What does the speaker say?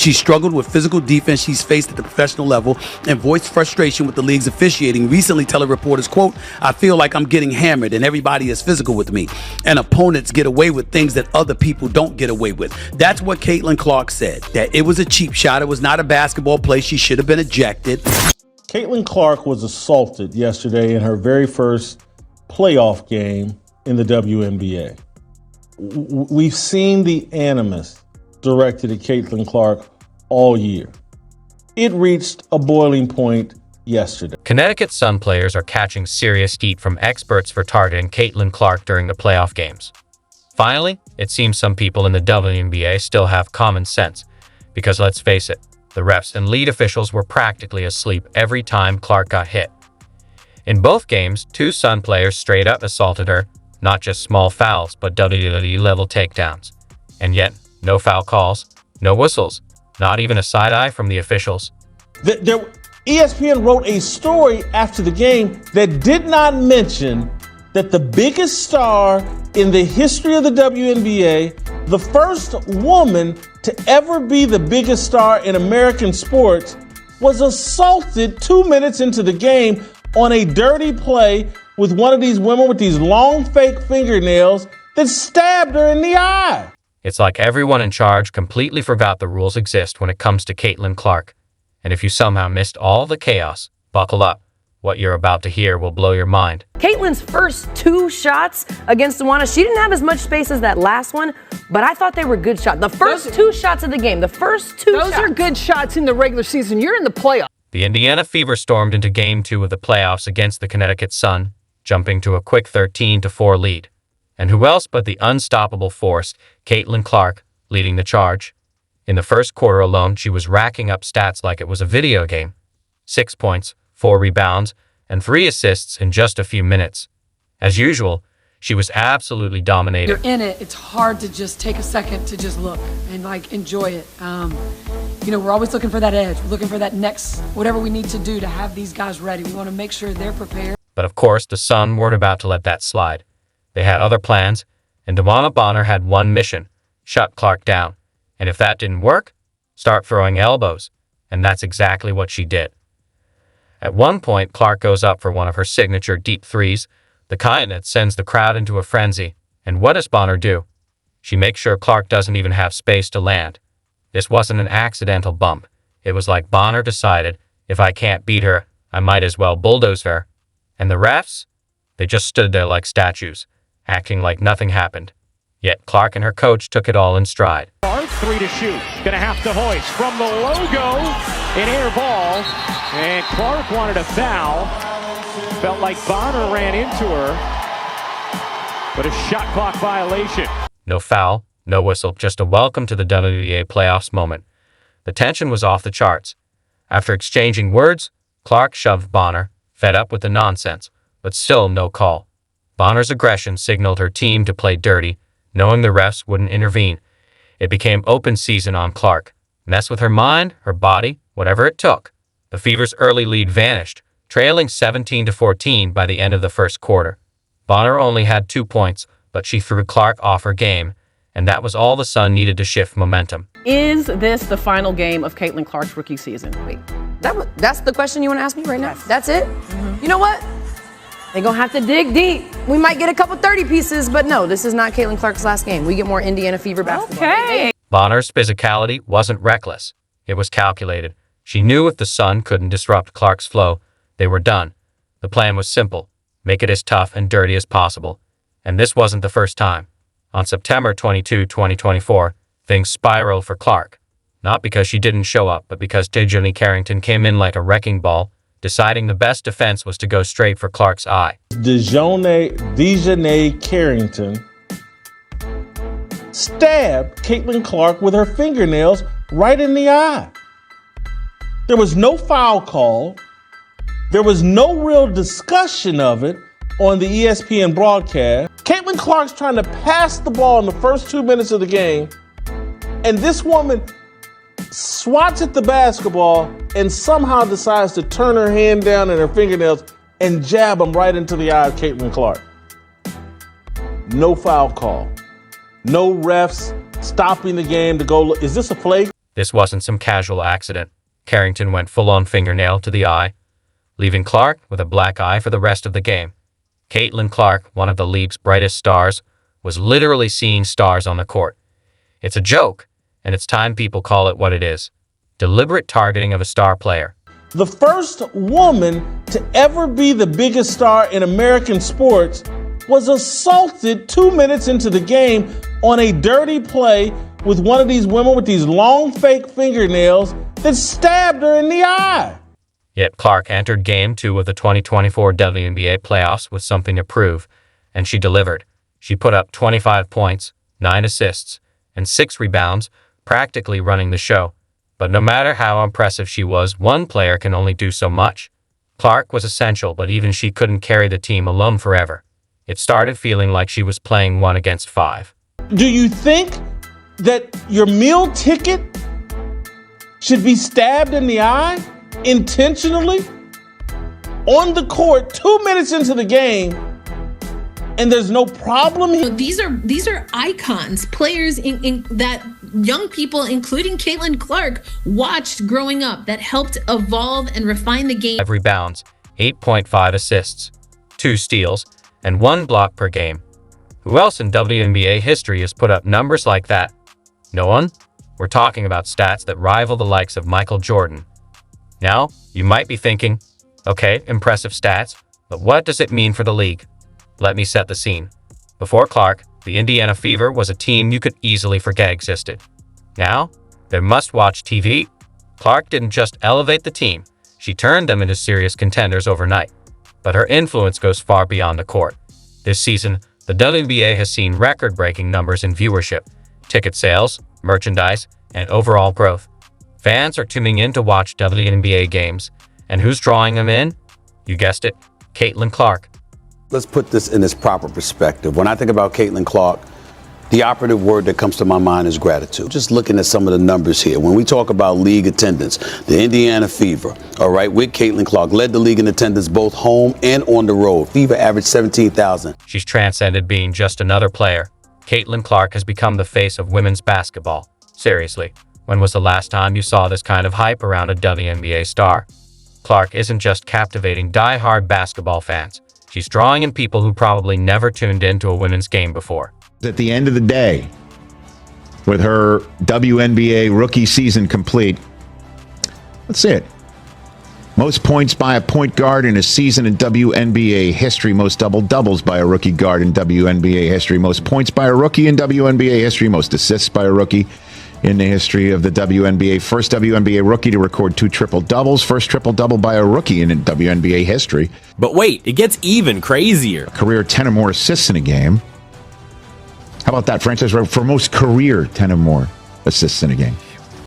She struggled with physical defense she's faced at the professional level and voiced frustration with the league's officiating, recently telling reporters, quote, "I feel like I'm getting hammered and everybody is physical with me, and opponents get away with things that other people don't get away with." That's what Caitlin Clark said, that it was a cheap shot. It was not a basketball play. She should have been ejected. Caitlin Clark was assaulted yesterday in her very first playoff game in the WNBA. We've seen the animus directed at Caitlin Clark all year. It reached a boiling point yesterday. Connecticut Sun players are catching serious heat from experts for targeting Caitlin Clark during the playoff games. Finally, it seems some people in the WNBA still have common sense, because let's face it, the refs and lead officials were practically asleep every time Clark got hit. In both games, two Sun players straight up assaulted her, not just small fouls, but WWE-level takedowns. And yet, no foul calls, no whistles, not even a side-eye from the officials. ESPN wrote a story after the game that did not mention that the biggest star in the history of the WNBA, the first woman to ever be the biggest star in American sports, was assaulted 2 minutes into the game on a dirty play with one of these women with these long fake fingernails that stabbed her in the eye. It's like everyone in charge completely forgot the rules exist when it comes to Caitlin Clark. And if you somehow missed all the chaos, buckle up. What you're about to hear will blow your mind. Caitlin's first two shots against Wnba, she didn't have as much space as that last one, but I thought they were good shots. The first two shots of the game, the first two shots. Those are good shots in the regular season. You're in the playoffs. The Indiana Fever stormed into Game 2 of the playoffs against the Connecticut Sun, jumping to a quick 13-4 lead. And who else but the unstoppable force, Caitlin Clark, leading the charge. In the first quarter alone, she was racking up stats like it was a video game. 6 points, 4 rebounds, and 3 assists in just a few minutes. As usual, she was absolutely dominating. You're in it. It's hard to just take a second to just look and enjoy it. We're always looking for that edge. We're looking for that next, whatever we need to do to have these guys ready. We want to make sure they're prepared. But of course, the Sun weren't about to let that slide. They had other plans, and Wnba had one mission: shut Clark down. And if that didn't work, start throwing elbows. And that's exactly what she did. At one point, Clark goes up for one of her signature deep threes, the kind that sends the crowd into a frenzy. And what does Bonner do? She makes sure Clark doesn't even have space to land. This wasn't an accidental bump. It was like Bonner decided, if I can't beat her, I might as well bulldoze her. And the refs? They just stood there like statues, acting like nothing happened. Yet Clark and her coach took it all in stride. 3 to shoot. Gonna have to hoist from the logo. An air ball. And Clark wanted a foul. Felt like Bonner ran into her. But a shot clock violation. No foul, no whistle, just a welcome to the WNBA playoffs moment. The tension was off the charts. After exchanging words, Clark shoved Bonner, fed up with the nonsense, but still no call. Bonner's aggression signaled her team to play dirty, knowing the refs wouldn't intervene. It became open season on Clark. Mess with her mind, her body, whatever it took. The Fever's early lead vanished, trailing 17-14 by the end of the first quarter. Bonner only had 2 points, but she threw Clark off her game, and that was all the Sun needed to shift momentum. Is this the final game of Caitlin Clark's rookie season? Wait, that's the question you want to ask me right now? Yes. That's it? Mm-hmm. You know what? They're going to have to dig deep. We might get a couple 30 pieces, but no, this is not Caitlin Clark's last game. We get more Indiana Fever basketball. Okay. Bonner's physicality wasn't reckless. It was calculated. She knew if the Sun couldn't disrupt Clark's flow, they were done. The plan was simple: make it as tough and dirty as possible. And this wasn't the first time. On September 22, 2024, things spiraled for Clark. Not because she didn't show up, but because DiJonai Carrington came in like a wrecking ball, deciding the best defense was to go straight for Clark's eye. DiJonai Carrington stabbed Caitlin Clark with her fingernails right in the eye. There was no foul call. There was no real discussion of it on the ESPN broadcast. Caitlin Clark's trying to pass the ball in the first 2 minutes of the game, and this woman swats at the basketball and somehow decides to turn her hand down and her fingernails and jab them right into the eye of Caitlin Clark. No foul call. No refs stopping the game to go look. Is this a play? This wasn't some casual accident. Carrington went full-on fingernail to the eye, leaving Clark with a black eye for the rest of the game. Caitlin Clark, one of the league's brightest stars, was literally seeing stars on the court. It's a joke, and it's time people call it what it is. Deliberate targeting of a star player. The first woman to ever be the biggest star in American sports was assaulted 2 minutes into the game on a dirty play with one of these women with these long fake fingernails that stabbed her in the eye. Yet Clark entered Game 2 of the 2024 WNBA playoffs with something to prove, and she delivered. She put up 25 points, 9 assists, and 6 rebounds, practically running the show. But no matter how impressive she was, one player can only do so much. Clark was essential, but even she couldn't carry the team alone forever. It started feeling like she was playing 1 against 5. Do you think that your meal ticket should be stabbed in the eye intentionally on the court 2 minutes into the game, and there's no problem here? These are icons, players in that young people, including Caitlin Clark, watched growing up, that helped evolve and refine the game. 5 rebounds, 8.5 assists, 2 steals, and 1 block per game. Who else in WNBA history has put up numbers like that? No one? We're talking about stats that rival the likes of Michael Jordan. Now, you might be thinking, okay, impressive stats, but what does it mean for the league? Let me set the scene. Before Clark, the Indiana Fever was a team you could easily forget existed. Now, they're must-watch TV. Clark didn't just elevate the team, she turned them into serious contenders overnight. But her influence goes far beyond the court. This season, the WNBA has seen record-breaking numbers in viewership, ticket sales, merchandise, and overall growth. Fans are tuning in to watch WNBA games. And who's drawing them in? You guessed it, Caitlin Clark. Let's put this in its proper perspective. When I think about Caitlin Clark, the operative word that comes to my mind is gratitude. Just looking at some of the numbers here. When we talk about league attendance, the Indiana Fever, all right, with Caitlin Clark, led the league in attendance both home and on the road. Fever averaged 17,000. She's transcended being just another player. Caitlin Clark has become the face of women's basketball. Seriously, when was the last time you saw this kind of hype around a WNBA star? Clark isn't just captivating die-hard basketball fans. She's drawing in people who probably never tuned into a women's game before. At the end of the day, with her WNBA rookie season complete, let's see it. Most points by a point guard in a season in WNBA history. Most double-doubles by a rookie guard in WNBA history. Most points by a rookie in WNBA history. Most assists by a rookie in the history of the WNBA. First WNBA rookie to record 2 triple-doubles. First triple-double by a rookie in WNBA history. But wait, it gets even crazier. Career 10 or more assists in a game. How about that franchise record for most career 10 or more assists in a game?